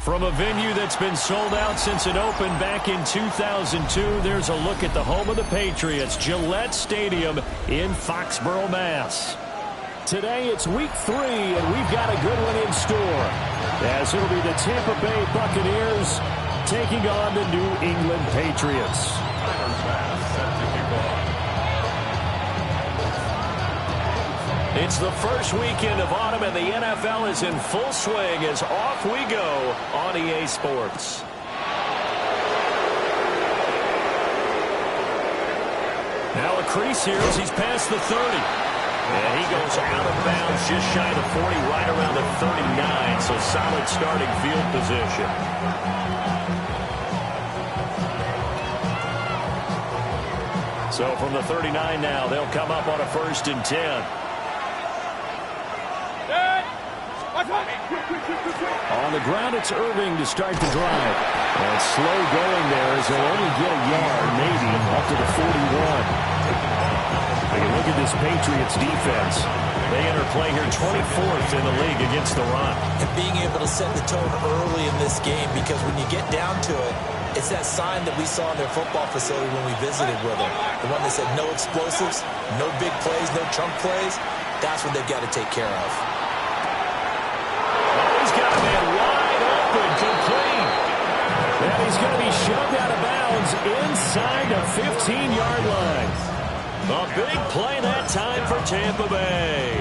From a venue that's been sold out since it opened back in 2002, there's a look at the home of the Patriots, Gillette Stadium in Foxborough, Mass. Today it's week 3, and we've got a good one in store, as it'll be the Tampa Bay Buccaneers taking on the New England Patriots. It's the first weekend of autumn, and the NFL is in full swing as off we go on EA Sports. Now a crease here as he's past the 30. And he goes out of bounds just shy of the 40, right around the 39, so solid starting field position. So from the 39 now, they'll come up on a 1st and 10. On the ground, it's Irving to start the drive. And slow going there as he'll only get a yard, maybe, up to the 41. Take a look at this Patriots defense. They enter play here 24th in the league against the run. And being able to set the tone early in this game, because when you get down to it, it's that sign that we saw in their football facility when we visited with them. The one that said no explosives, no big plays, no chunk plays. That's what they've got to take care of. He's got a man wide open, complete. And he's going to be shoved out of bounds inside the 15-yard line. A big play that time for Tampa Bay.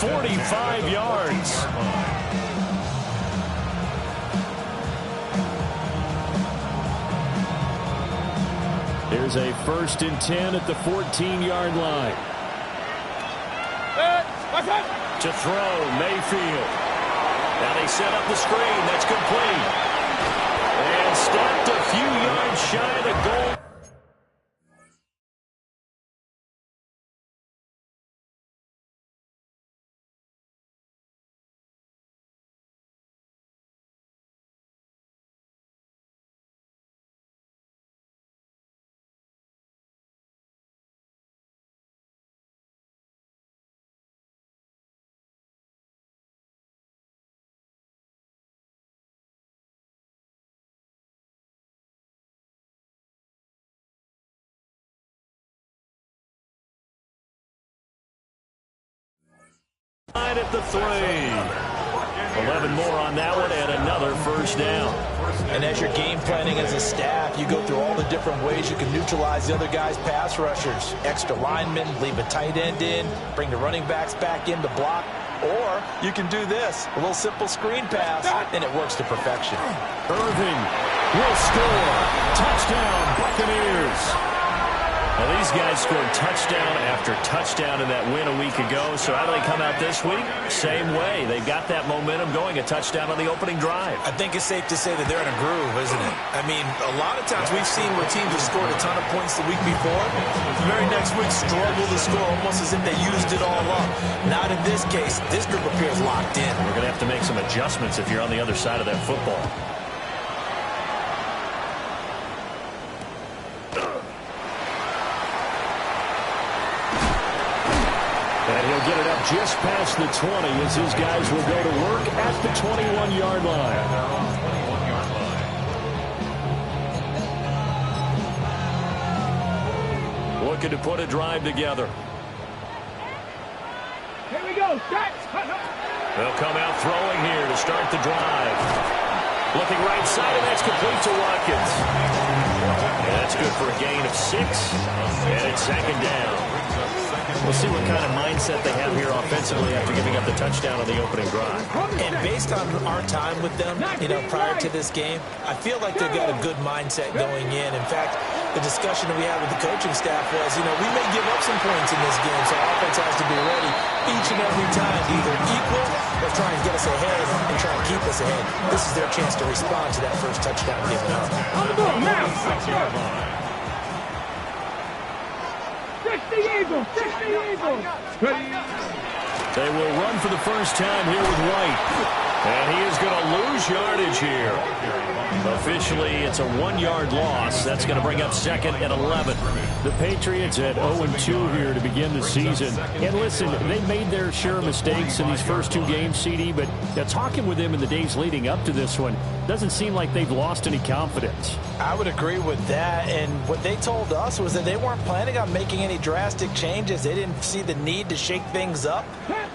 45 yards. Here's a 1st and 10 at the 14-yard line. To throw, Mayfield. Now they set up the screen. That's complete. And stopped a few yards shy of the goal. At the 3. 11 more on that one and another 1st down. And as you're game planning as a staff, you go through all the different ways you can neutralize the other guy's pass rushers. Extra linemen, leave a tight end in, bring the running backs back in to block. Or you can do this, a little simple screen pass, and it works to perfection. Irving will score. Touchdown, Buccaneers. Well, these guys scored touchdown after touchdown in that win a week ago. So how do they come out this week? Same way. They've got that momentum going, a touchdown on the opening drive. I think it's safe to say that they're in a groove, isn't it? I mean, a lot of times we've seen where teams have scored a ton of points the week before. The very next week struggle to score almost as if they used it all up. Not in this case. This group appears locked in. We're going to have to make some adjustments if you're on the other side of that football. And he'll get it up just past the 20 as his guys will go to work at the 21-yard line. Looking to put a drive together. Here we go. They'll come out throwing here to start the drive. Looking right side, and that's complete to Watkins. And that's good for a gain of 6. And it's 2nd down. We'll see what kind of mindset they have here offensively after giving up the touchdown on the opening drive. And based on our time with them, prior to this game, I feel like they've got a good mindset going in. In fact, the discussion that we had with the coaching staff was, we may give up some points in this game, so our offense has to be ready each and every time to either equal or try and get us ahead and try and keep us ahead. This is their chance to respond to that first touchdown given up. On the ball now. 60 Eagles! 60 Eagles! Ready? They will run for the first time here with White. And he is going to lose yardage here. Officially, it's a 1-yard loss. That's going to bring up 2nd and 11. The Patriots at 0-2 here to begin the season. And listen, they made their share of mistakes in these first 2 games, CD, but talking with them in the days leading up to this one, doesn't seem like they've lost any confidence. I would agree with that, and what they told us was that they weren't planning on making any drastic changes. They didn't see the need to shake things up.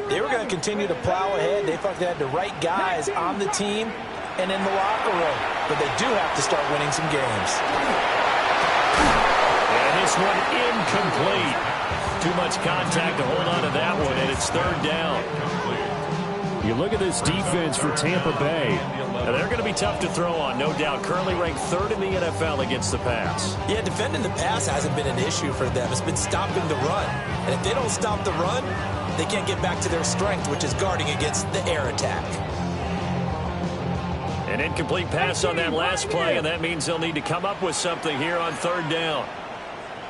They were going to continue to plow ahead. They thought they had the right guys on the team and in the locker room, but they do have to start winning some games. And this one incomplete. Too much contact to hold on to that one, and it's 3rd down. You look at this defense for Tampa Bay. Now, they're going to be tough to throw on, no doubt. Currently ranked 3rd in the NFL against the pass. Yeah, defending the pass hasn't been an issue for them. It's been stopping the run. And if they don't stop the run, they can't get back to their strength, which is guarding against the air attack. An incomplete pass on that last play, and that means they'll need to come up with something here on 3rd down.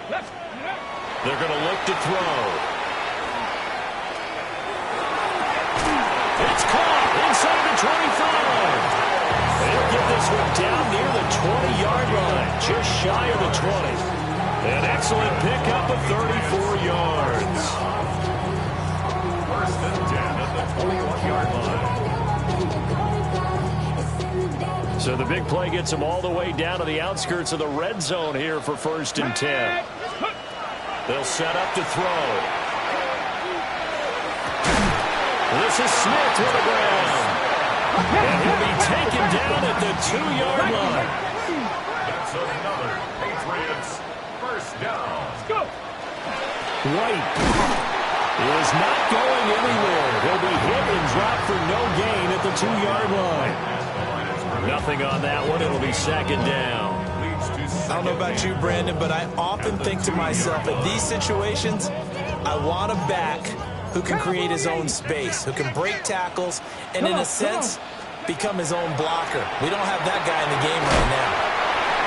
They're going to look to throw. It's caught inside the 25. They'll get this one down near the 20-yard line, just shy of the 20. An excellent pickup of 34 yards. First and 10 at the 21-yard line. So the big play gets them all the way down to the outskirts of the red zone here for 1st and 10. They'll set up to throw. This is Smith to the ground. And he'll be taken down at the 2-yard line. That's another Patriots first down. Let's go. White is not going anywhere. He'll be hit and dropped for no gain at the 2-yard line. Nothing on that one. It'll be 2nd down. I don't know about you, Brandon, but I often think to myself, in these situations, I want a back who can create his own space, who can break tackles, and in a sense, become his own blocker. We don't have that guy in the game right now.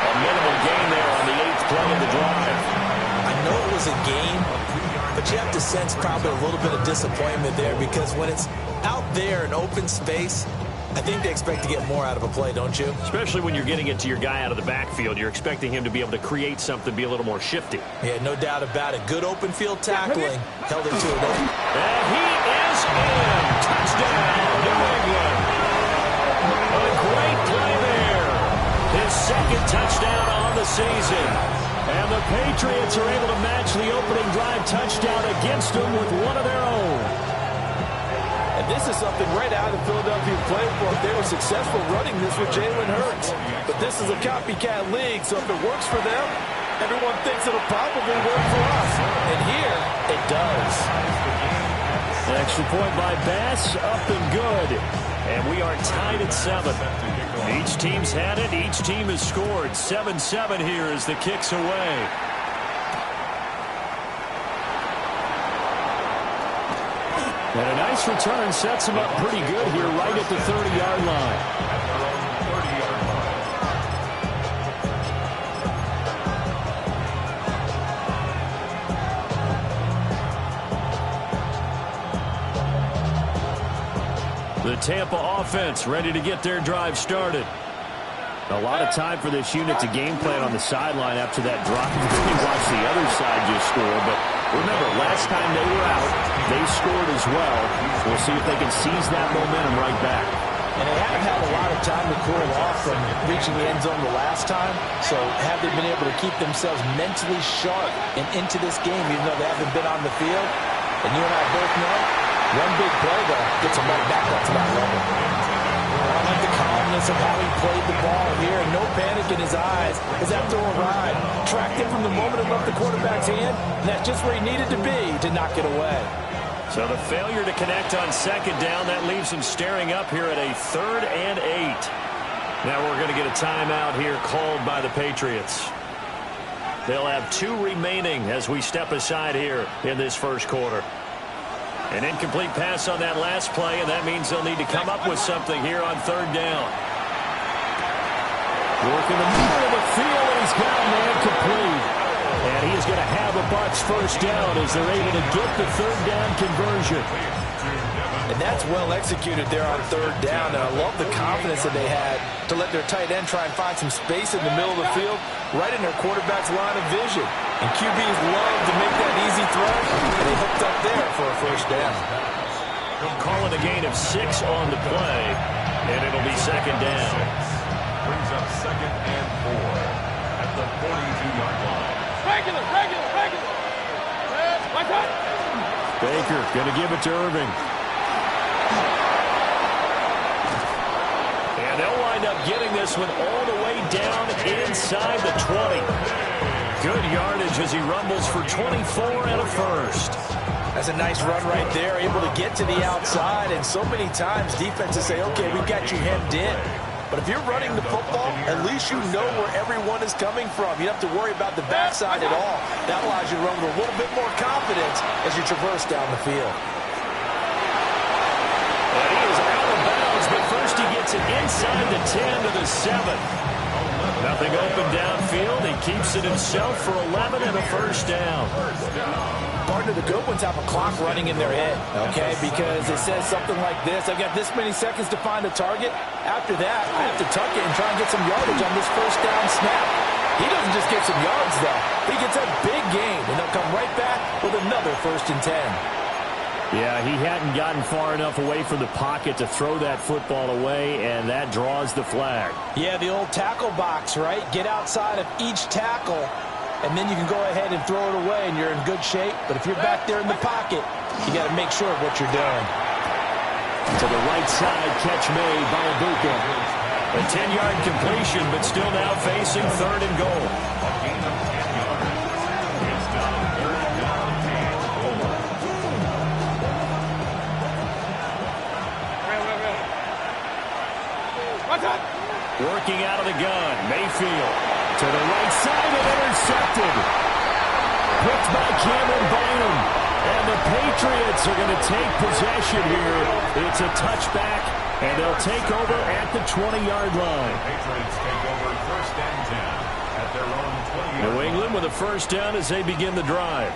A minimal gain there on the 8th play of the drive. I know it was a gain, but you have to sense probably a little bit of disappointment there, because when it's out there in open space, I think they expect to get more out of a play, don't you? Especially when you're getting it to your guy out of the backfield. You're expecting him to be able to create something, be a little more shifty. Yeah, no doubt about it. Good open field tackling. Held it to it. And he is in. Touchdown, New England. A great play there. His 2nd touchdown on the season. And the Patriots are able to match the opening drive touchdown against them with one of their own. And this is something right out of Philadelphia playbook. They were successful running this with Jalen Hurts. But this is a copycat league, so if it works for them, everyone thinks it'll probably work for us. And here, it does. An extra point by Bass, up and good. And we are tied at 7. Each team's had it. Each team has scored. 7-7 here as the kick's away. And a nice return sets him up pretty good here right at the 30-yard line. The Tampa offense ready to get their drive started. A lot of time for this unit to game plan on the sideline after that drop. You watch the other side just score, but remember, last time they were out, they scored as well. We'll see if they can seize that momentum right back. And they haven't had a lot of time to cool off from reaching the end zone the last time, so have they been able to keep themselves mentally sharp and into this game, even though they haven't been on the field? And you and I both know, one big play, though, gets them right back up to that level. I like the calmness of how he played the ball here. No panic in his eyes as that throw arrived. Tracked it from the moment it left the quarterback's hand, and that's just where he needed to be to knock it away. So the failure to connect on 2nd down, that leaves him staring up here at a 3rd and 8. Now we're going to get a timeout here called by the Patriots. They'll have 2 remaining as we step aside here in this first quarter. An incomplete pass on that last play, and that means they'll need to come up with something here on 3rd down. Working the middle of the field, and he's got a man complete. And he is going to have a Bucs first down as they're able to get the 3rd down conversion. And that's well executed there on third down. And I love the confidence that they had to let their tight end try and find some space in the middle of the field, right in their quarterback's line of vision. And QBs love to make that easy throw, and they hooked up there for a first down. Calling a gain of 6 on the play, and it'll be second down. Brings up 2nd and 4 at the 42-yard line. Regular. Watch out. Baker going to give it to Irving. And they'll wind up getting this one all the way down inside the 20. Good yardage as he rumbles for 24 and a first. That's a nice run right there, able to get to the outside. And so many times defenses say, okay, we've got you hemmed in. But if you're running the football, at least you know where everyone is coming from. You don't have to worry about the backside at all. That allows you to run with a little bit more confidence as you traverse down the field. And he is out of bounds, but first he gets it inside the 10 to the 7. Nothing open downfield. He keeps it himself for 11 and a first down. Partner, the good ones have a clock running in their head, okay, because it says something like this: I've got this many seconds to find a target. After that, I have to tuck it and try and get some yardage on this first down snap. He doesn't just get some yards, though. He gets a big gain, and they'll come right back with another 1st and 10. Yeah, he hadn't gotten far enough away from the pocket to throw that football away, and that draws the flag. Yeah, the old tackle box, right? Get outside of each tackle, and then you can go ahead and throw it away, and you're in good shape. But if you're back there in the pocket, you got to make sure of what you're doing. To the right side, catch made by Ibuka. A 10-yard completion, but still now facing 3rd and goal. A gain of 10 yards. It's down 3rd down and goal. Watch out. Working out of the gun, Mayfield. To the right side and intercepted. Picked by Cameron Bynum. And the Patriots are going to take possession here. It's a touchback, and they'll take over at the 20-yard line. Patriots take over 1st and 10 at their own 20-yard line. New England with a first down as they begin the drive.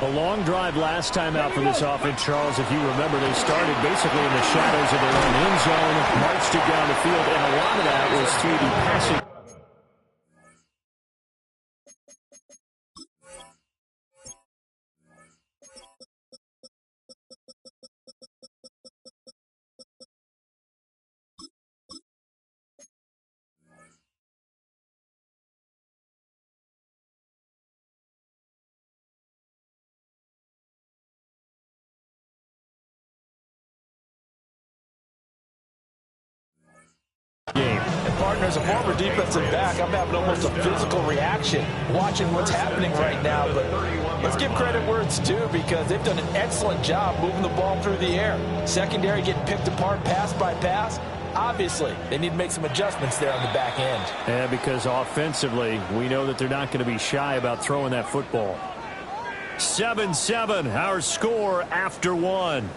A long drive last time out for this offense, Charles. If you remember, they started basically in the shadows of their own end zone, marched it down the field, and a lot of that was through the passing. Game. And partners, a former defensive back, I'm having almost a physical reaction watching what's happening right now. But let's give credit where it's due, because they've done an excellent job moving the ball through the air. Secondary getting picked apart pass by pass. Obviously, they need to make some adjustments there on the back end. Yeah, because offensively, we know that they're not going to be shy about throwing that football. 7-7, our score after 1.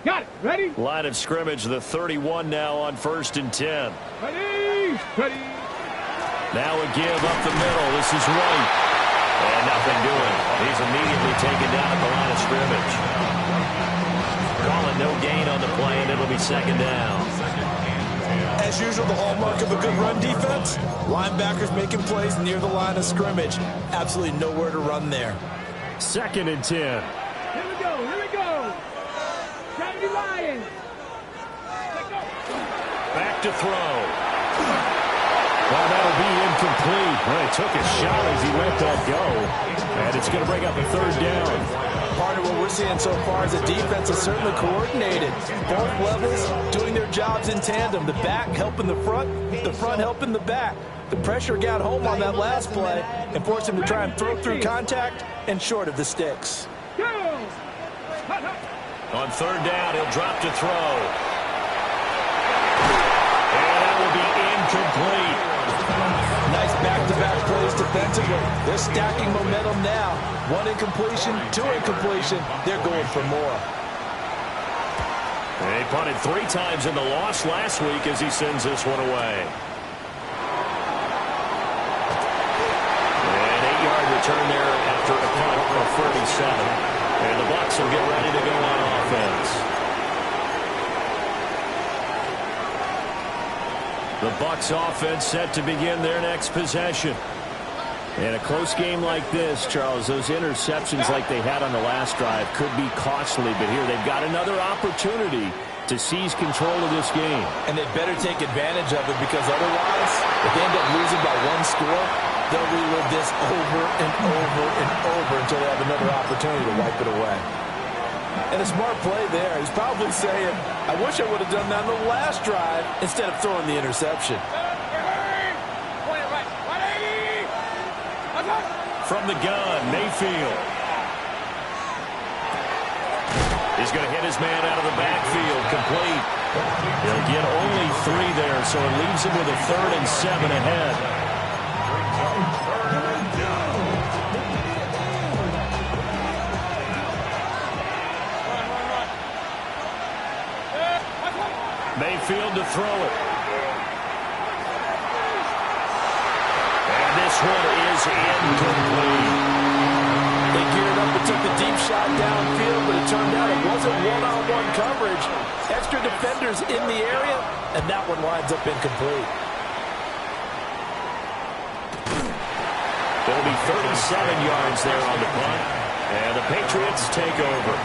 Got it. Ready? Line of scrimmage, the 31 now on 1st and 10. Ready. Now a give up the middle. This is White. And nothing doing. He's immediately taken down at the line of scrimmage. Calling no gain on the play, and it'll be 2nd down. As usual, the hallmark of a good run defense, linebackers making plays near the line of scrimmage. Absolutely nowhere to run there. 2nd and 10. Here we go. Trinity Lions. Back to throw. Well, that'll be incomplete. Well, he took a shot as he let that go. And it's going to bring up a 3rd down. Part of what we're seeing so far is the defense is certainly coordinated. Both levels doing their jobs in tandem. The back helping the front helping the back. The pressure got home on that last play and forced him to try and throw through contact and short of the sticks. On 3rd down, he'll drop to throw. And that will be incomplete. Nice back-to-back plays defensively. They're stacking momentum now. 1 incompletion, 2 incompletion. They're going for more. They punted 3 times in the loss last week as he sends this one away. return there after a punt of 47. And the Bucs will get ready to go on offense. The Bucs offense set to begin their next possession. In a close game like this, Charles, those interceptions like they had on the last drive could be costly, but here they've got another opportunity to seize control of this game. And they'd better take advantage of it, because otherwise, if they end up losing by one score, they'll relive this over and over and over until they have another opportunity to wipe it away. And a smart play there. He's probably saying, I wish I would have done that on the last drive instead of throwing the interception. From the gun, Mayfield. He's going to hit his man out of the backfield, complete. He'll get only 3 there, so it leaves him with a 3rd and 7 ahead. Mayfield to throw it. And this one is incomplete. They geared up and took the deep shot downfield, but it turned out it wasn't one-on-one coverage. Extra defenders in the area, and that one winds up incomplete. There'll be 37 yards there on the punt, and the Patriots take over.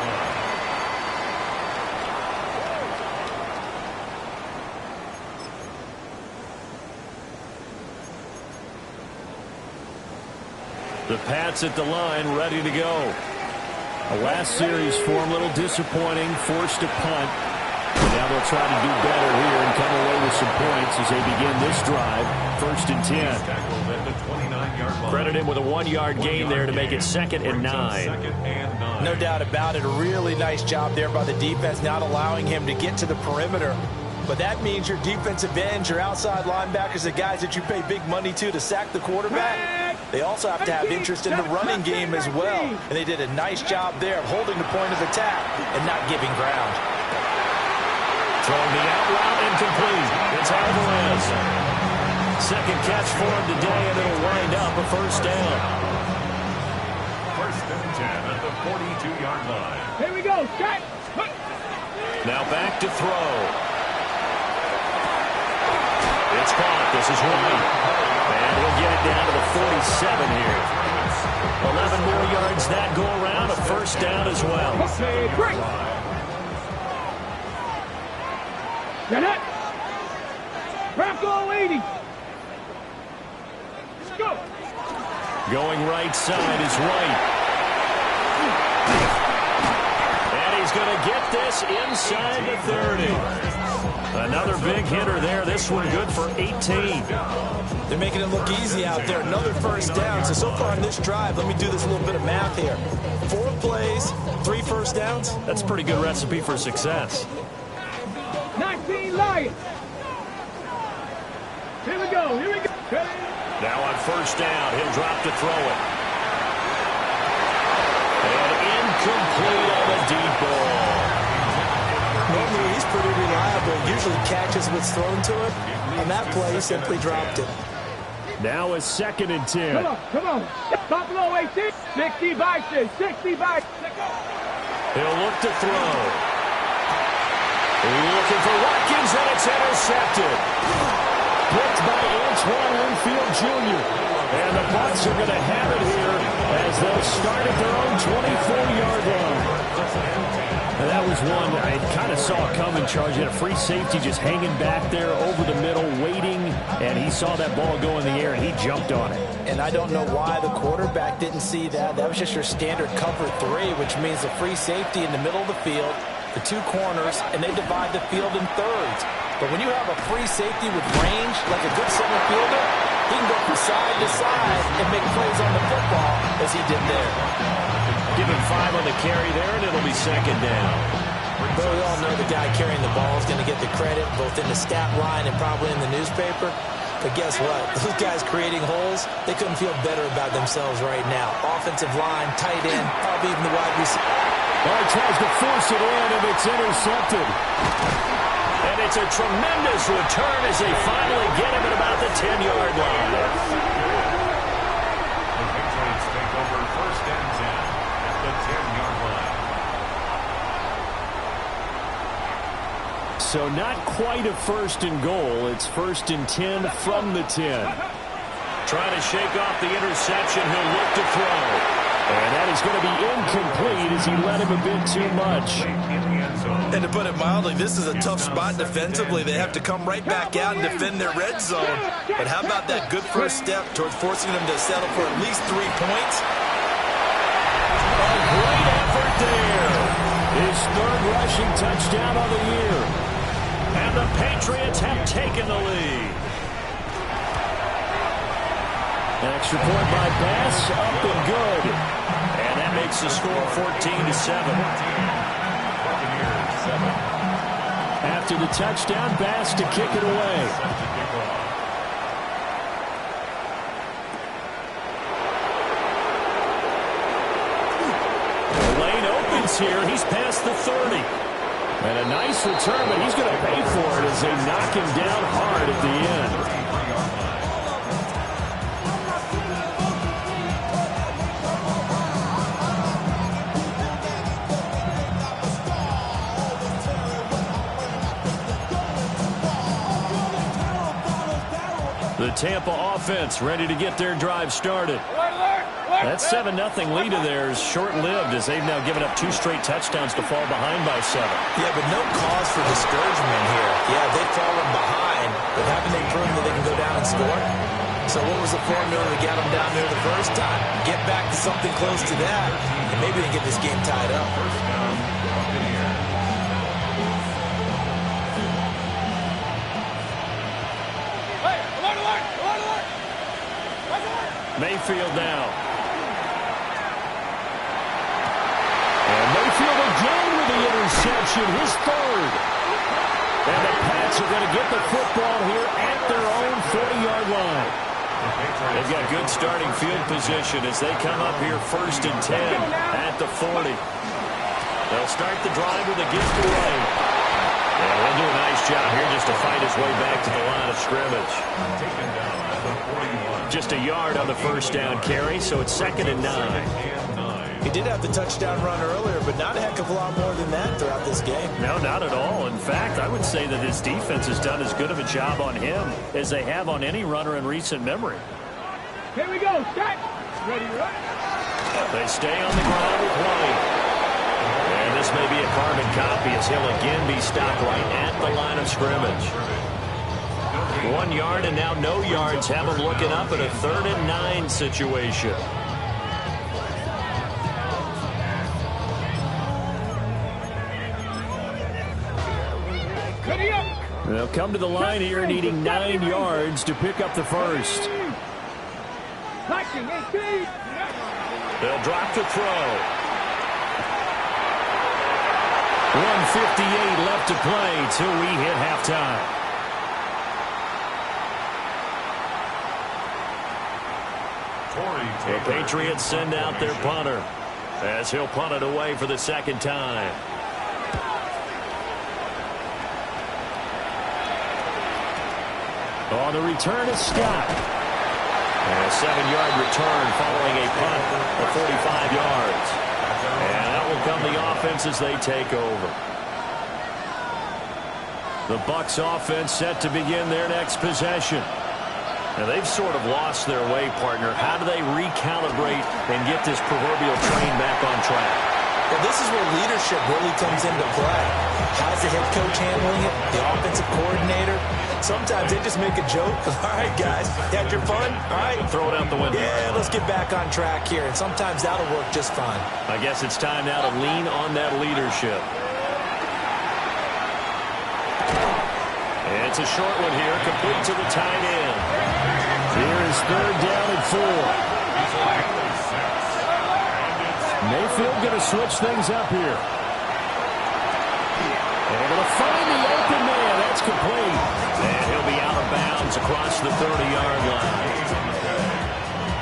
The Pats at the line, ready to go. The last series for them, a little disappointing, forced a punt. And now they'll try to do better here and come away with some points as they begin this drive. 1st and 10. Credit him with a 1-yard gain there to make it 2nd and 9. No doubt about it. A really nice job there by the defense, not allowing him to get to the perimeter. But that means your defensive ends, your outside linebackers, the guys that you pay big money to sack the quarterback, they also have to have interest in the running game as well. And they did a nice job there of holding the point of attack and not giving ground. Throwing the out route, incomplete. It's Alvarez. Second catch for him today, and it'll wind up a 1st down. 1st and 10 at the 42-yard line. Here we go. Check. Now back to throw. It's caught. This is White. And we'll get it down to the 47 here. 11 more yards that go around. A 1st down as well. Okay, break. Get it. Craft all 80. Let's go. Going right side is White. And he's going to get this inside the 30. Another big hitter there. This one good for 18. They're making it look easy out there. Another 1st down. So far on this drive, let me do this little bit of math here. 4 plays, 3 1st downs. That's a pretty good recipe for success. 19 Lions. Here we go. Here we go. Now on 1st down, he'll drop to throw it. And incomplete on the deep ball. Normally, he's pretty reliable. Usually catches what's thrown to him. On that play, he simply dropped it. Now a 2nd and 10. Come on, come on. Buffalo 18. 60 by 6. 60 by 6. He'll look to throw. Looking for Watkins, and it's intercepted. Picked by Antoine Winfield Jr. And the Bucs are going to have it here as they'll start at their own 24-yard line. And that was one I kind of saw coming, Charles. You had a free safety just hanging back there over the middle, waiting, and he saw that ball go in the air, and he jumped on it. And I don't know why the quarterback didn't see that. That was just your standard cover 3, which means a free safety in the middle of the field, the 2 corners, and they divide the field in thirds. But when you have a free safety with range, like a good center fielder, he can go from side to side and make plays on the football as he did there. Give him 5 on the carry there, and it'll be 2nd down. But we all know the guy carrying the ball is going to get the credit both in the stat line and probably in the newspaper. But guess what? Those guys creating holes, they couldn't feel better about themselves right now. Offensive line, tight end, probably even the wide receiver. Well, he tries to force it in, and it's intercepted. And it's a tremendous return as they finally get him at about the 10-yard line. The Patriots take So not quite a first and goal. It's first and 10 from the 10. Trying to shake off the interception. He'll look to throw. And that is going to be incomplete as he led him a bit too much. And to put it mildly, this is a tough spot defensively. They have to come right back out and defend their red zone. But how about that good first step towards forcing them to settle for at least 3 points? A great effort there. His third rushing touchdown of the year. And the Patriots have taken the lead. An extra point by Bass, up and good. And that makes the score 14-7. After the touchdown, Bass to kick it away. The lane opens here. He's past the 30. And a nice return, but he's going to pay for it as they knock him down hard at the end. The Tampa offense ready to get their drive started. That 7-0 lead of theirs short-lived as they've now given up 2 straight touchdowns to fall behind by 7. Yeah, but no cause for discouragement here. Yeah, they've fallen behind, but haven't they proven that they can go down and score? So what was the formula to get them down there the first time? Get back to something close to that, and maybe they get this game tied up. Mayfield now. And Mayfield again with the interception, his third. And the Pats are going to get the football here at their own 40-yard line. They've got good starting field position as they come up here first and 10 at the 40. They'll start the drive with a gift away. And he'll do a nice job here just to fight his way back to the line of scrimmage. Just a yard on the first down carry, so it's 2nd and 9. He did have the touchdown run earlier, but not a heck of a lot more than that throughout this game. No, not at all. In fact, I would say that his defense has done as good of a job on him as they have on any runner in recent memory. Here we go. Set. Ready, run. They stay on the ground with White. And this may be a carbon copy as he'll again be stopped right at the line of scrimmage. 1 yard and now no yards have him looking up at a 3rd and 9 situation. They'll come to the line here needing 9 yards to pick up the first. They'll drop the throw. 1:58 left to play till we hit halftime. The Patriots send out their punter as he'll punt it away for the 2nd time. On the return is Scott. And a 7-yard return following a punt of 45 yards. And that will come the offense as they take over. The Bucs offense set to begin their next possession. Now, they've sort of lost their way, partner. How do they recalibrate and get this proverbial train back on track? Well, this is where leadership really comes into play. How's the head coach handling it? The offensive coordinator? Sometimes they just make a joke. All right, guys, had your fun? All right. Throw it out the window. Yeah, let's get back on track here. And sometimes that'll work just fine. I guess it's time now to lean on that leadership. It's a short one here, complete to the tight end. Here is 3rd down and 4. Mayfield going to switch things up here. Able to find the open man. That's complete. And he'll be out of bounds across the 30-yard line.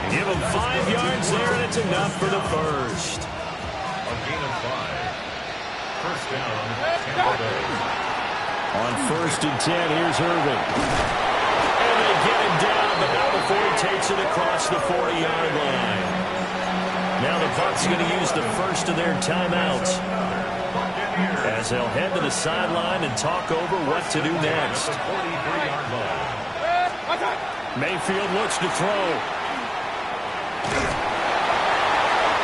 Give him 5 yards there, and it's enough for the first. A gain of 5. First down, Tampa Bay. On 1st and 10, here's Irving. And they get him down, but not before he takes it across the 40-yard line. Now the Bucs are going to use the first of their timeouts as they'll head to the sideline and talk over what to do next. Mayfield looks to throw.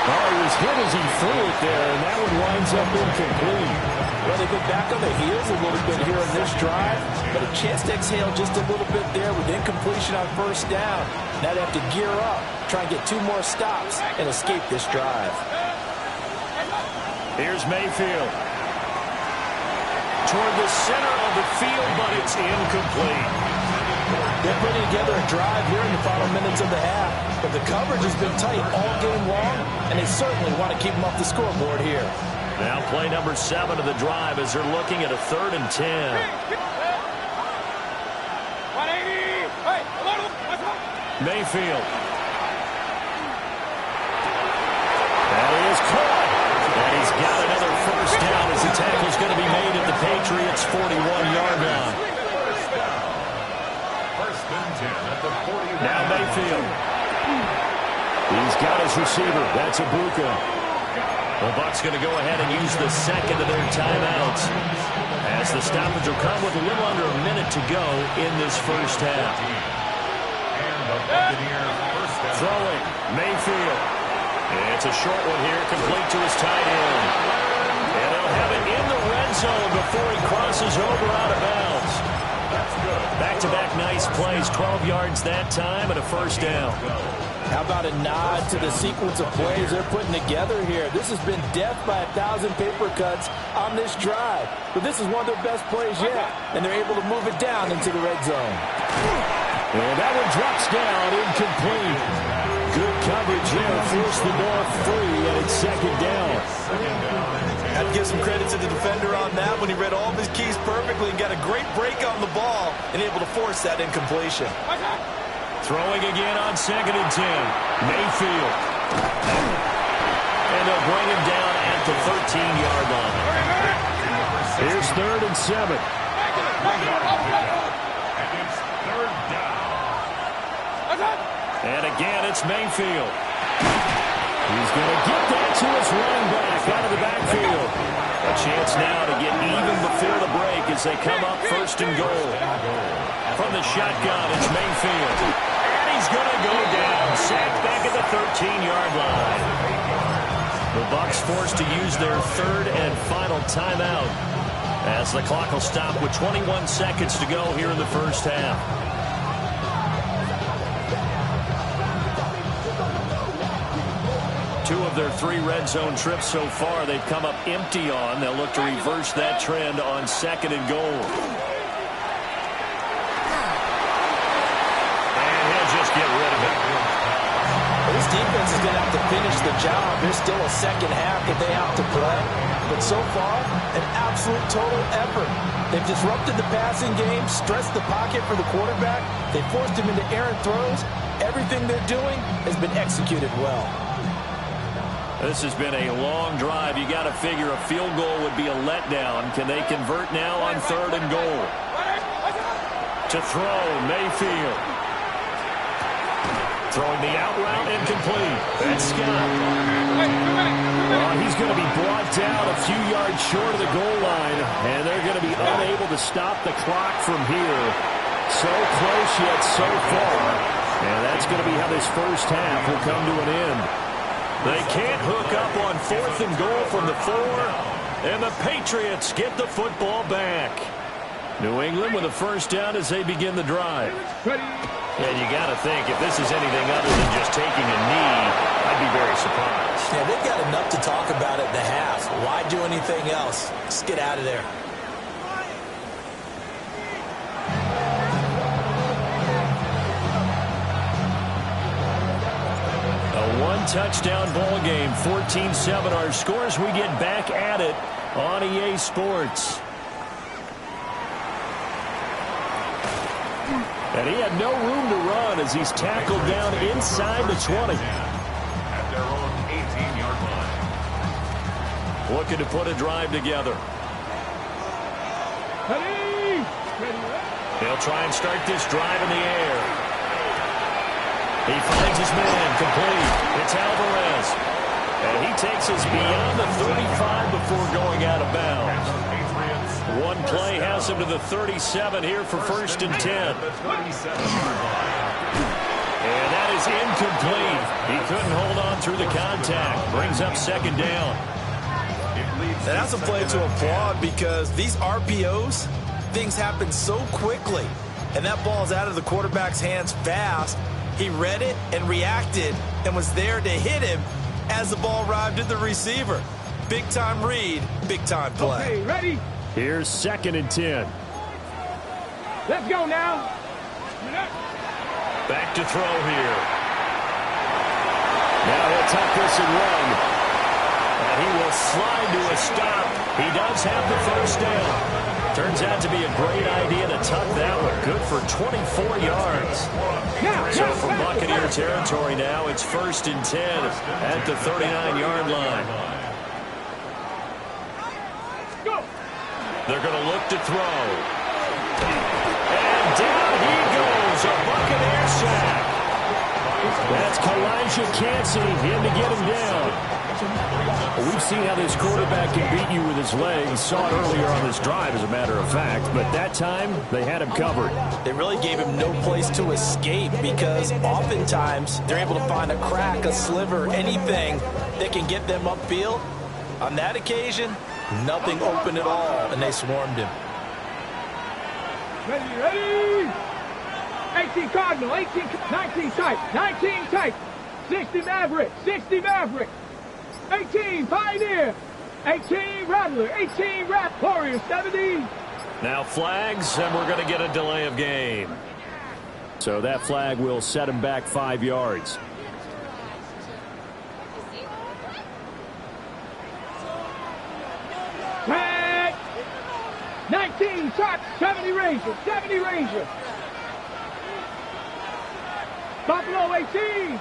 Oh, he was hit as he threw it there, and that one winds up incomplete. Well, they've been back on their heels a little bit here in this drive, but a chance to exhale just a little bit there with incompletion on first down. Now they have to gear up, try and get 2 more stops, and escape this drive. Here's Mayfield. Toward the center of the field, but it's incomplete. They're putting together a drive here in the final minutes of the half, but the coverage has been tight all game long, and they certainly want to keep them off the scoreboard here. Now play number 7 of the drive as they're looking at a 3rd and 10. Mayfield. That is caught. And he's got another first down as the tackle's going to be made at the Patriots' 41-yard line. Now Mayfield. He's got his receiver. That's Ibuka. The Bucs going to go ahead and use the second of their timeouts as the stoppage will come with a little under a minute to go in this first half. Throwing, Mayfield. It's a short one here, complete to his tight end. And they'll have it in the red zone before he crosses over out of bounds. Back-to-back nice plays, 12 yards that time and a first down. How about a nod to the sequence of plays they're putting together here? This has been death by 1,000 paper cuts on this drive. But this is one of their best plays yet, and they're able to move it down into the red zone. And that one drops down, incomplete. Good coverage there, forced the ball free, and it's second down. I'd give some credit to the defender on that when he read all of his keys perfectly and got a great break on the ball and able to force that incompletion. Throwing again on 2nd and 10. Mayfield. And they'll bring him down at the 13-yard line. Here's 3rd and 7. And again, it's Mayfield. He's going to get that to his running back out of the backfield. A chance now to get even before the break as they come up 1st and goal. From the shotgun, it's Mayfield. And he's going to go down. Sacked back at the 13-yard line. The Bucs forced to use their 3rd and final timeout as the clock will stop with 21 seconds to go here in the first half. Two of their 3 red zone trips so far they've come up empty on. They'll look to reverse that trend on 2nd and goal. And he'll just get rid of it. Well, this defense is going to have to finish the job. There's still a second half that they have to play. But so far, an absolute total effort. They've disrupted the passing game, stressed the pocket for the quarterback. They forced him into errant throws. Everything they're doing has been executed well. This has been a long drive. You got to figure a field goal would be a letdown. Can they convert now on 3rd and goal? To throw, Mayfield. Throwing the out route, incomplete. That's Scott. He's going to be brought down a few yards short of the goal line, and they're going to be unable to stop the clock from here. So close yet so far, and that's going to be how this first half will come to an end. They can't hook up on 4th and goal from the 4, and the Patriots get the football back. New England with a first down as they begin the drive. And you got to think, if this is anything other than just taking a knee, I'd be very surprised. Yeah, they've got enough to talk about at the half. Why do anything else? Just get out of there. One-touchdown ball game, 14-7 our scores. We get back at it on EA Sports. And he had no room to run as he's tackled down inside the 20. At their own 18-yard line. Looking to put a drive together. They'll try and start this drive in the air. He finds his man, complete. It's Alvarez. And he takes us beyond the 35 before going out of bounds. One play has him to the 37 here for 1st and 10. And that is incomplete. He couldn't hold on through the contact. Brings up 2nd down. And that's a play to applaud because these RPOs, things happen so quickly. And that ball is out of the quarterback's hands fast. He read it and reacted and was there to hit him as the ball arrived at the receiver. Big-time read, big-time play. Okay, ready? Here's 2nd and 10. Let's go now. Back to throw here. Now he'll tuck this and run. And he will slide to a stop. He does have the 1st down. Turns out to be a great idea to tuck that one. Good for 24 yards. So from Buccaneer territory now, it's 1st and 10 at the 39-yard line. They're going to look to throw. And down he goes. A Buccaneer sack. That's Kalijah Cansey in to get him down. Well, we've seen how this quarterback can beat you with his legs. Saw it earlier on this drive, as a matter of fact. But that time, they had him covered. They really gave him no place to escape because oftentimes they're able to find a crack, a sliver, anything that can get them upfield. On that occasion, nothing open at all, and they swarmed him. Ready, ready. 18 Cardinal, 18, 19 tight, 19 tight. 60 Maverick, 60 Maverick. 18 Pioneer, 18 Rattler, 18 Rat Warrior, 70. Now flags, and we're going to get a delay of game. So that flag will set him back 5 yards. Flag. 19 Sharp, 70 Ranger, 70 Ranger. Buffalo 18.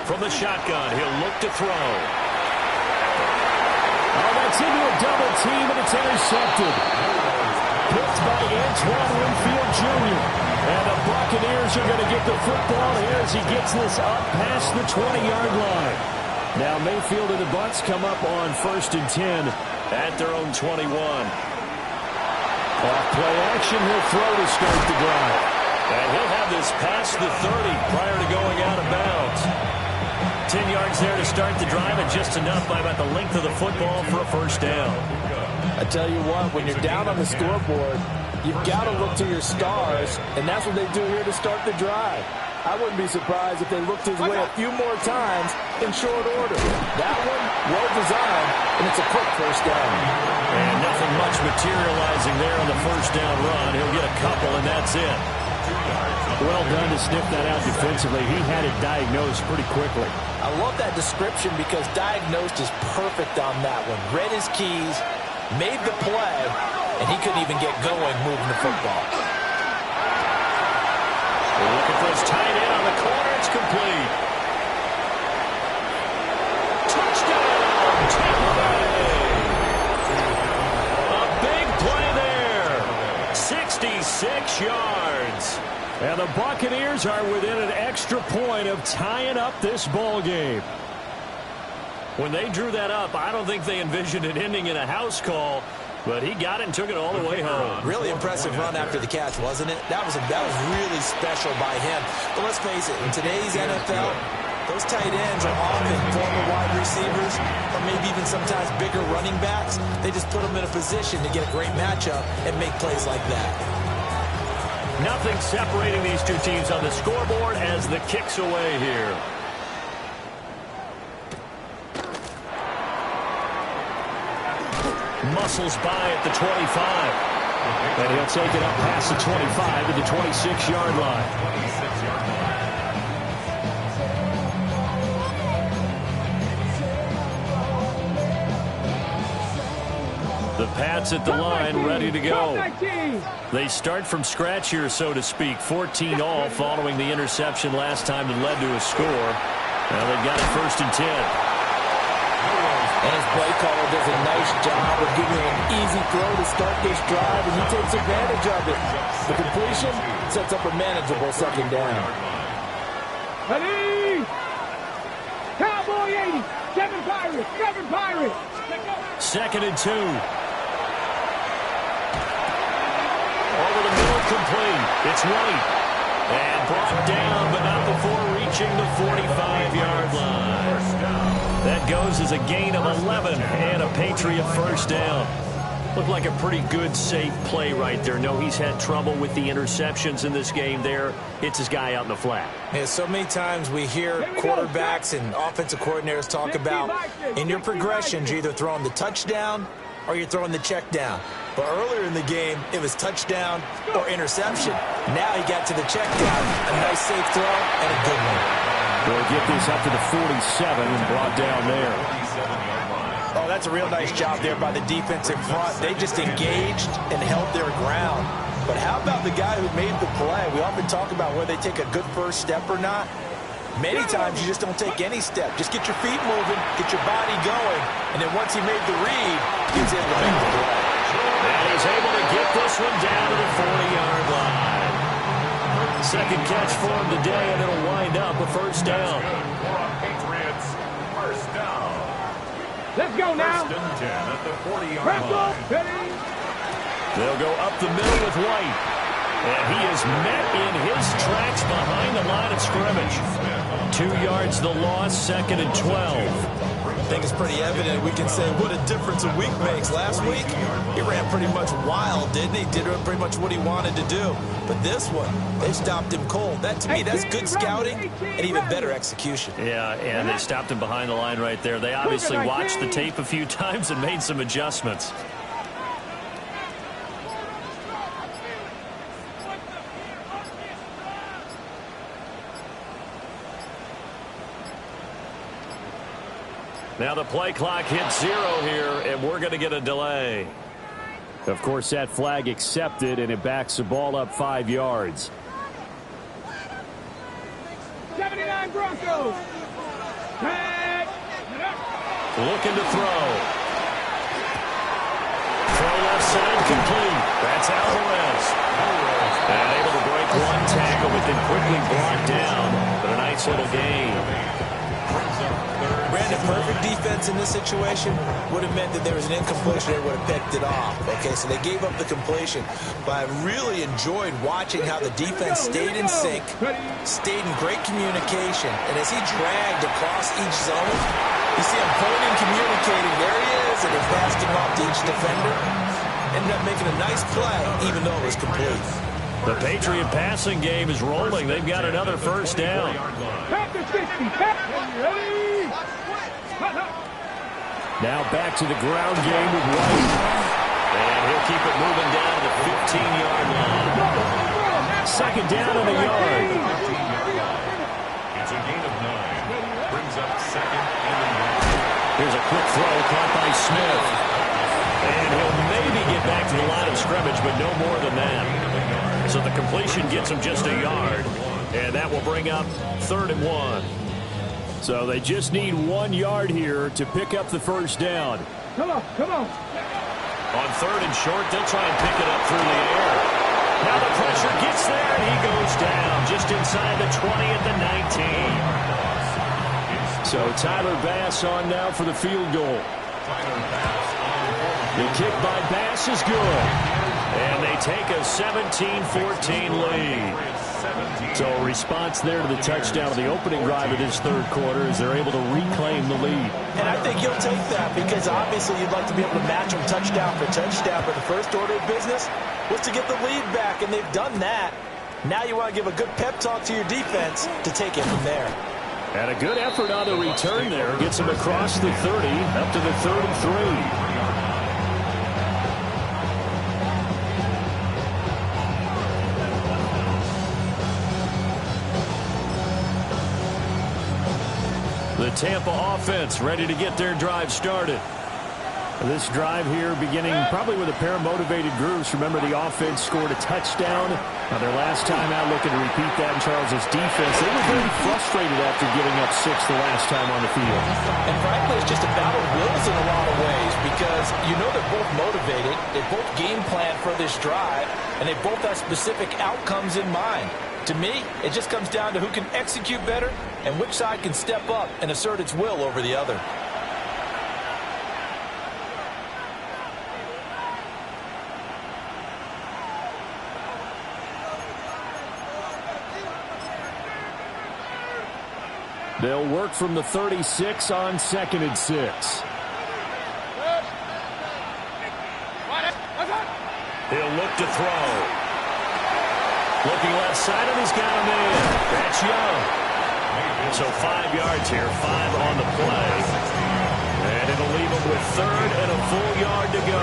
From the shotgun, he'll look to throw. Oh, that's into a double team, and it's intercepted. Picked by Antoine Winfield Jr. And the Buccaneers are going to get the football here as he gets this up past the 20-yard line. Now Mayfield and the Bucs come up on 1st and 10 at their own 21. Off play action, he'll throw to start the drive. And he'll have this past the 30 prior to going out of bounds. 10 yards there to start the drive, and just enough by about the length of the football for a 1st down. I tell you what, when you're down on the scoreboard, you've got to look to your stars, and that's what they do here to start the drive. I wouldn't be surprised if they looked his way a few more times in short order. That one, well designed, and it's a quick 1st down. And nothing much materializing there on the 1st down run. He'll get a couple, and that's it. Well done to sniff that out defensively. He had it diagnosed pretty quickly. I love that description because diagnosed is perfect on that one. Read his keys, made the play, and he couldn't even get going moving the football. Look at this tight end on the corner. It's complete. Touchdown, Tampa Bay. A big play there. 66 yards. And the Buccaneers are within an extra point of tying up this ball game. When they drew that up, I don't think they envisioned it ending in a house call, but he got it and took it all the way home. Really impressive run after the catch, wasn't it? That was really special by him. But let's face it, in today's NFL, those tight ends are often former wide receivers or maybe even sometimes bigger running backs. They just put them in a position to get a great matchup and make plays like that. Nothing separating these two teams on the scoreboard as the kick's away here. Muscles by at the 25. And he'll take it up past the 25 to the 26-yard line. The Pats at the line, ready to go. They start from scratch here, so to speak. 14 all following the interception last time that led to a score. Now they've got it 1st and 10. And his play caller does a nice job of giving him an easy throw to start this drive, and he takes advantage of it. The completion sets up a manageable 2nd down. Ready? Brady. 7 Pirates. 7 Pirates. 2nd and 2. Over the middle, complete. It's White. And brought down, but not before reaching the 45-yard line. That goes as a gain of 11 and a Patriot first down. Looked like a pretty good, safe play right there. No, he's had trouble with the interceptions in this game there. Hits his guy out in the flat. Yeah, so many times we hear quarterbacks and offensive coordinators talk about in your progressions, you're either throwing the touchdown or you're throwing the check down. But earlier in the game, it was touchdown or interception. Now he got to the check down. A nice safe throw and a good one. They'll get this up to the 47 and brought down there. Oh, that's a real nice job there by the defense in front. They just engaged and held their ground. But how about the guy who made the play? We often talk about whether they take a good first step or not. Many times you just don't take any step. Just get your feet moving, get your body going, and then once he made the read, he's able to make the play. And he's able to get this one down to the 40-yard line. Second catch for him today, and it'll wind up a first down. Patriots, first down. Let's go now. First and 10 at the 40-yard line. They'll go up the middle with White. And he is met in his tracks behind the line of scrimmage. 2 yards the loss, 2nd and 12. I think it's pretty evident. We can say what a difference a week makes. Last week, he ran pretty much wild, didn't he? Did pretty much what he wanted to do. But this one, they stopped him cold. That, to me, that's good scouting and even better execution. Yeah, and they stopped him behind the line right there. They obviously watched the tape a few times and made some adjustments. Now the play clock hits 0 here, and we're going to get a delay. Of course, that flag accepted, and it backs the ball up 5 yards. 79 Broncos. Looking to throw. Throw left side complete. That's Alvarez. And able to break one tackle, but then quickly brought down. But a nice little gain. Brandon, perfect defense in this situation would have meant that there was an incompletion. They would have picked it off. Okay, so they gave up the completion. But I really enjoyed watching how the defense stayed in sync, stayed in great communication. And as he dragged across each zone, you see him pointing, communicating. There he is, and he passed him off to each defender. Ended up making a nice play, even though it was complete. The Patriot passing game is rolling. They've got another first down. Now back to the ground game with White. And he'll keep it moving down to the 15-yard line. Second down in the yard. It's a gain of 9. Brings up 2nd and 1. Here's a quick throw caught by Smith. And he'll maybe get back to the line of scrimmage, but no more than that. So the completion gets him just a yard. And that will bring up 3rd and 1. So they just need 1 yard here to pick up the first down. Come on, come on. On 3rd and short, they'll try and pick it up through the air. Now the pressure gets there, and he goes down just inside the 20 at the 19. So Tyler Bass on now for the field goal. The kick by Bass is good. And they take a 17-14 lead. So a response there to the touchdown of the opening drive of this 3rd quarter as they're able to reclaim the lead. And I think you'll take that because obviously you'd like to be able to match them touchdown for touchdown, but the first order of business was to get the lead back, and they've done that. Now you want to give a good pep talk to your defense to take it from there. And a good effort on the return there. Gets him across the 30, up to the 3rd and 3. The Tampa offense ready to get their drive started. This drive here beginning probably with a pair of motivated groups. Remember, the offense scored a touchdown Now, their last time out looking to repeat that in Charles's defense. They were very frustrated after giving up 6 the last time on the field. And frankly, it's just a battle of wills in a lot of ways because you know they're both motivated. They both game plan for this drive, and they both have specific outcomes in mind. To me, it just comes down to who can execute better and which side can step up and assert its will over the other. They'll work from the 36 on 2nd and 6. He'll look to throw. Looking left side, and he's got him in. That's Young. So 5 yards here, 5 on the play. And it'll leave him with 3rd and a full yard to go.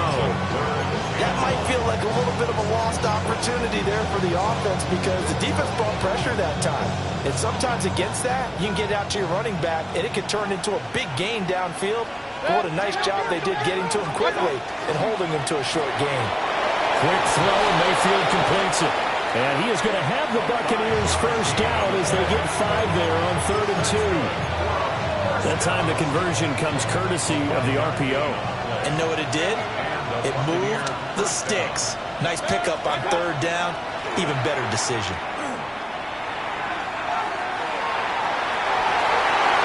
That might feel like a little bit of a lost opportunity there for the offense because the defense brought pressure that time. And sometimes against that, you can get out to your running back, and it can turn into a big gain downfield. But what a nice job they did getting to him quickly and holding him to a short gain. Quick throw, and Mayfield completes it. And he is going to have the Buccaneers first down as they get 5 there on 3rd and 2. That time the conversion comes courtesy of the RPO. And know what it did? It moved the sticks. Nice pickup on 3rd down. Even better decision.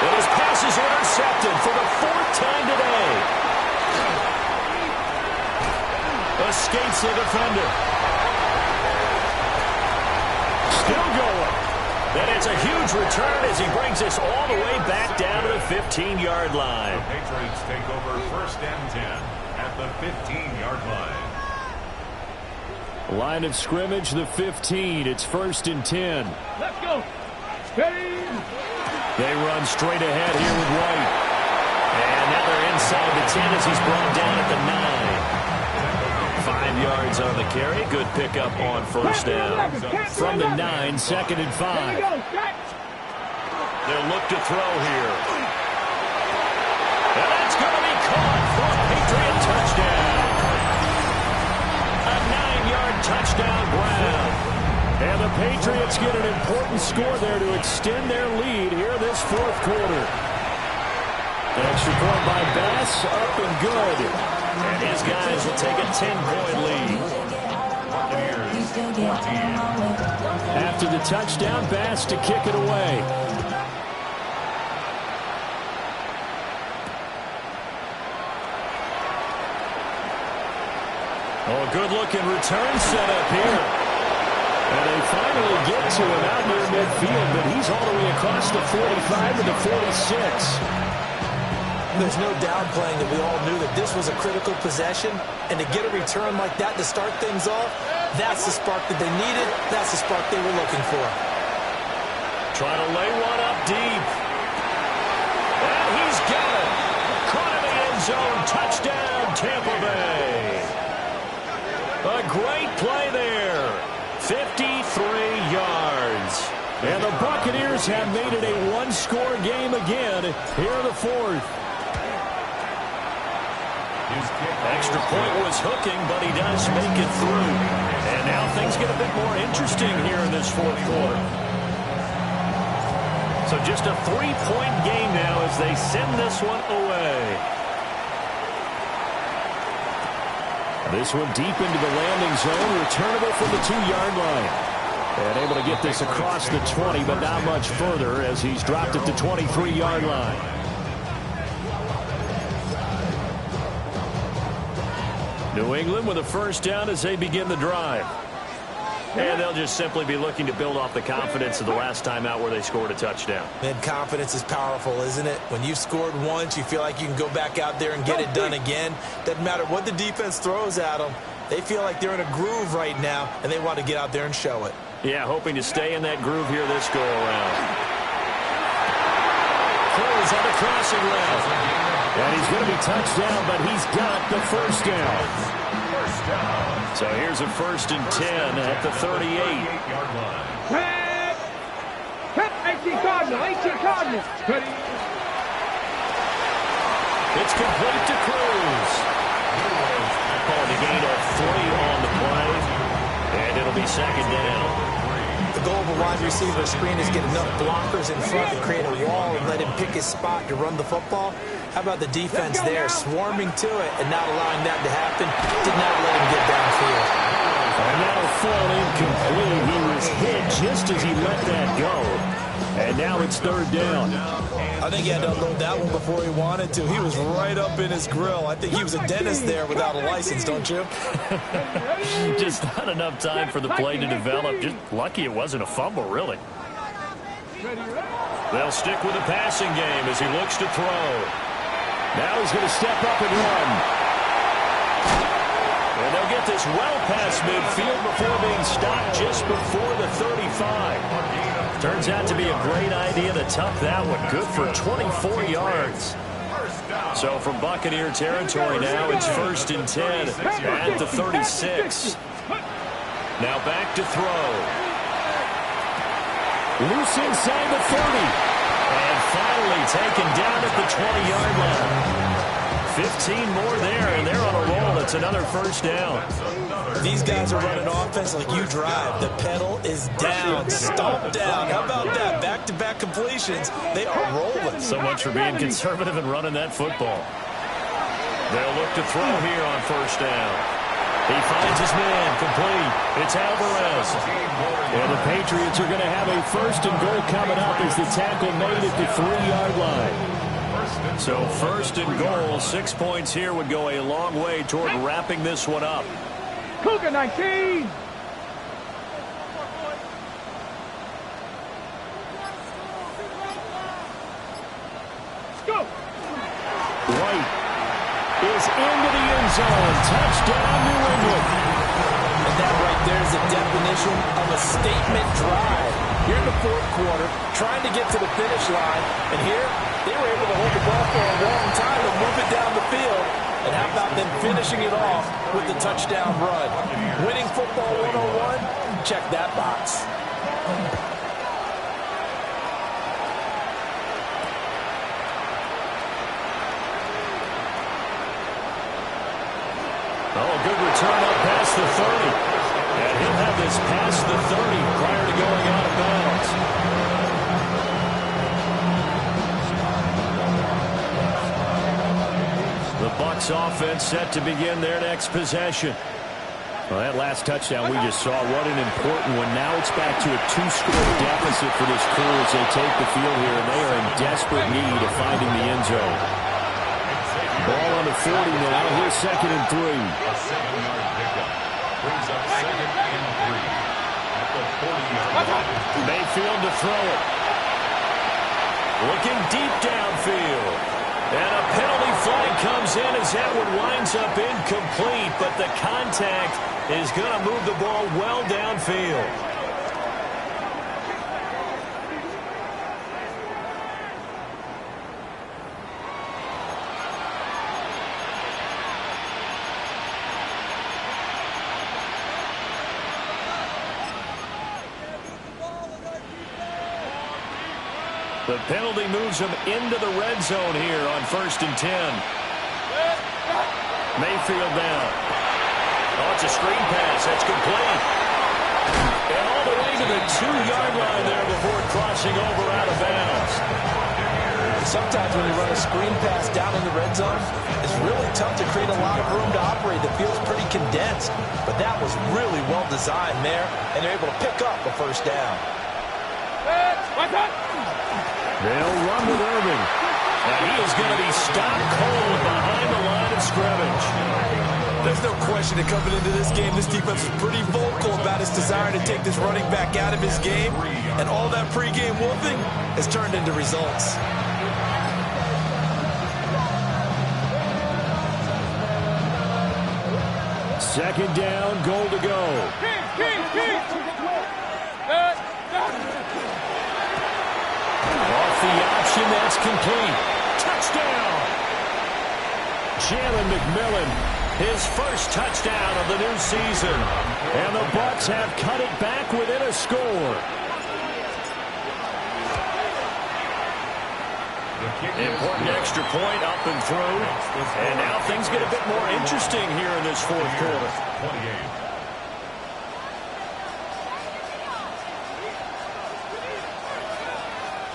And his pass is intercepted for the 4th time today. Escapes the defender. Still going. And it's a huge return as he brings us all the way back down to the 15-yard line. The Patriots take over 1st and 10 at the 15-yard line. Line of scrimmage, the 15. It's 1st and 10. Let's go. Steady. They run straight ahead here with White. And now they're inside the 10 as he's brought down at the 9. 5 yards on the carry. Good pickup on 1st down. From the 9, 2nd and 5. They'll look to throw here. And that's going to be caught for a Patriot touchdown. A 9-yard touchdown grab. And the Patriots get an important score there to extend their lead here this 4th quarter. Extra point by Bass, up and good. And his guys will take a 10-point lead. After the touchdown, Bass to kick it away. Oh, good-looking return setup here. And they finally get to him out near midfield, but he's all the way across the 45 to the 46. There's no downplaying that we all knew that this was a critical possession, and to get a return like that to start things off, that's the spark that they needed. That's the spark they were looking for. Trying to lay one up deep. And he's got it. Caught in the end zone. Touchdown, Tampa Bay. A great play there. 53 yards. And the Buccaneers have made it a one-score game again here in the 4th. Extra point was hooking, but he does make it through. And now things get a bit more interesting here in this 4th quarter. So just a 3-point game now as they send this one away. This one deep into the landing zone, returnable from the 2-yard line. And able to get this across the 20, but not much further as he's dropped at the 23-yard line. New England with a first down as they begin the drive. And they'll just simply be looking to build off the confidence of the last time out where they scored a touchdown. Man, confidence is powerful, isn't it? When you've scored once, you feel like you can go back out there and get it done again. Doesn't matter what the defense throws at them. They feel like they're in a groove right now, and they want to get out there and show it. Yeah, hoping to stay in that groove here this go-around. Cruz on the crossing route. And he's going to be touched down, but he's got the first down. So here's a 1st and 10 at the 38. 18 Cardinal, 18 Cardinal. It's complete to Cruz. Called a gain of 3 on the play. And it'll It'll be second down. The goal of a wide receiver screen is get enough blockers in front to create a wall and let him pick his spot to run the football. How about the defense there, swarming to it and not allowing that to happen? Did not let him get downfield. And that'll fall incomplete. He was hit just as he let that go. And now it's third down. I think he had to unload that one before he wanted to. He was right up in his grill. I think he was a dentist there without a license, don't you? Just not enough time for the play to develop. Just lucky it wasn't a fumble, really. They'll stick with the passing game as he looks to throw. Now he's going to step up and run. And they'll get this well past midfield before being stopped just before the 35. Turns out to be a great idea to tuck that one. Good for 24 yards. So from Buccaneer territory now, it's 1st and 10 at the 36. Now back to throw. Loose inside the 30. And finally taken down at the 20-yard line. 15 more there, and they're on a roll. It's another first down. These guys are running offense like you drive. The pedal is down, stomped down. How about that? Back-to-back completions. They are rolling. So much for being conservative and running that football. They'll look to throw here on first down. He finds his man, complete. It's Alvarez. And the Patriots are going to have a 1st and goal coming up as the tackle made at the 3-yard line. So 1st and goal, 6 points here would go a long way toward wrapping this one up. Cougar 19. Go. White is into the end zone. Touchdown, New England. And that right there is the definition of a statement drive. You're in the 4th quarter, trying to get to the finish line, and here they were able to hold the ball for a long time and move it down the field. And how about them finishing it off with the touchdown run? Winning football 101? Check that box. Oh, good return up past the 30. And he'll have this past the 30 prior to going out of bounds. The Bucs offense set to begin their next possession. Well, that last touchdown we just saw, what an important one. Now it's back to a 2-score deficit for this crew as they take the field here, and they are in desperate need of finding the end zone. Ball on the 40 now. Here's 2nd and 3. A 7-yard pickup brings up 2nd and 3 at the 40-yard line. Mayfield to throw it. Looking deep downfield. And a penalty flag comes in as that one winds up incomplete, but the contact is going to move the ball well downfield. The penalty moves him into the red zone here on 1st and 10. Mayfield down. Oh, it's a screen pass. That's complete. And all the way to the 2-yard line there before crossing over out of bounds. Sometimes when you run a screen pass down in the red zone, it's really tough to create a lot of room to operate. The field's pretty condensed. But that was really well designed there, and they're able to pick up a first down. They'll run with Irving. And he is going to be stopped cold behind the line of scrimmage. There's no question that coming into this game, this defense was pretty vocal about its desire to take this running back out of his game. And all that pregame whooping has turned into results. Second down, goal to go. Off the option, that's complete. Touchdown! Jalen McMillan, his first touchdown of the new season. And the Bucs have cut it back within a score. Important extra point up and through. And now things get a bit more interesting here in this 4th quarter.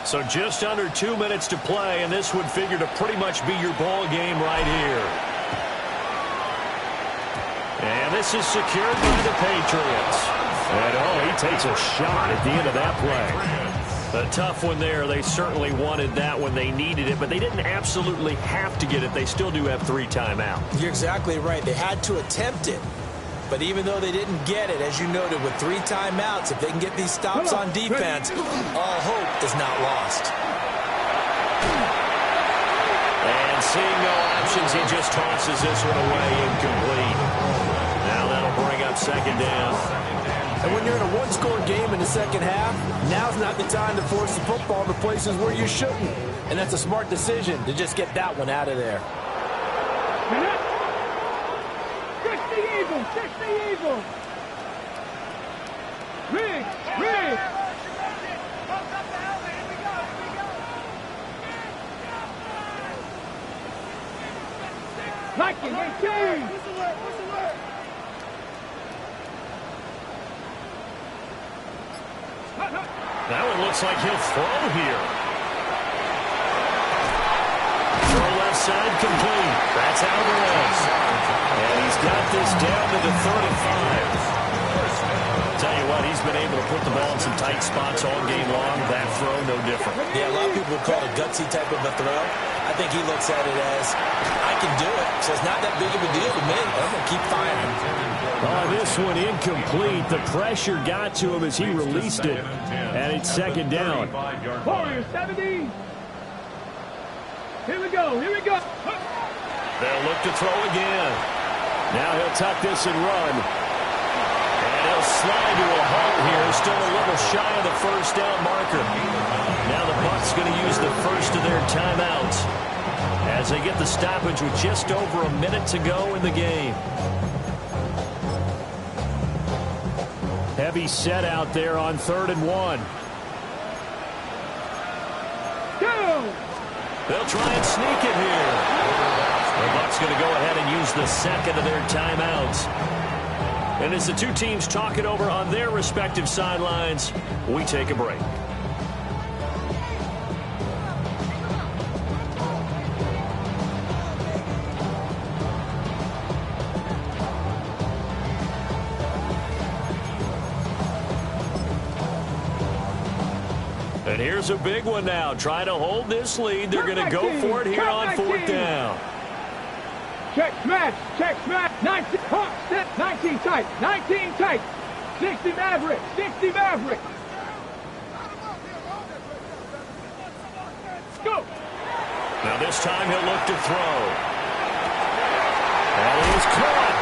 So just under 2 minutes to play, and this would figure to pretty much be your ball game right here. And this is secured by the Patriots. And, he takes a shot at the end of that play. A tough one there. They certainly wanted that when they needed it, but they didn't absolutely have to get it. They still do have 3 timeouts. You're exactly right. They had to attempt it. But even though they didn't get it, as you noted, with 3 timeouts, if they can get these stops on defense, all hope is not lost. And seeing no options, he just tosses this one away, incomplete. Now that'll bring up 2nd down. And when you're in a one-score game in the second half, now's not the time to force the football to places where you shouldn't. And that's a smart decision to just get that one out of there. Fix the eagle. Rig. Like it, 18. Now it looks like he'll throw here. Throw left side complete. That's Alvarez. And he's got this down to the 35. Tell you what, he's been able to put the ball in some tight spots all game long. That throw, no different. Yeah, a lot of people would call it a gutsy type of a throw. I think he looks at it as, I can do it, so it's not that big of a deal to me. I'm going to keep firing. This one incomplete. The pressure got to him as he released it. And it's 2nd down. Warriors 70. Here we go. They'll look to throw again. Now he'll tuck this and run. And he'll slide to a halt here. Still a little shy of the 1st down marker. Now the Bucs going to use the first of their timeouts as they get the stoppage with just over a minute to go in the game. Heavy set out there on 3rd and 1. Go! They'll try and sneak it here. The Bucs going to go ahead and use the 2nd of their timeouts. And as the 2 teams talk it over on their respective sidelines, we take a break. And here's a big one now. Trying to hold this lead. They're going to go for it here on 4th down. Check smash. 19 hot step. 19 tight. 19 tight. 60 Maverick. Go. Now this time he'll look to throw. And he's caught.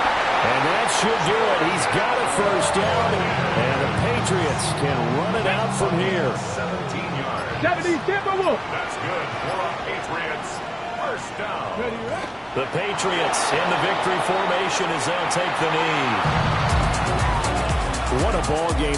And that should do it. He's got a 1st down. And the Patriots can run it out from here. 17 yards. 70 Timberwolves. That's good for a Patriots. 1st down. The Patriots in the victory formation as they'll take the knee. What a ball game.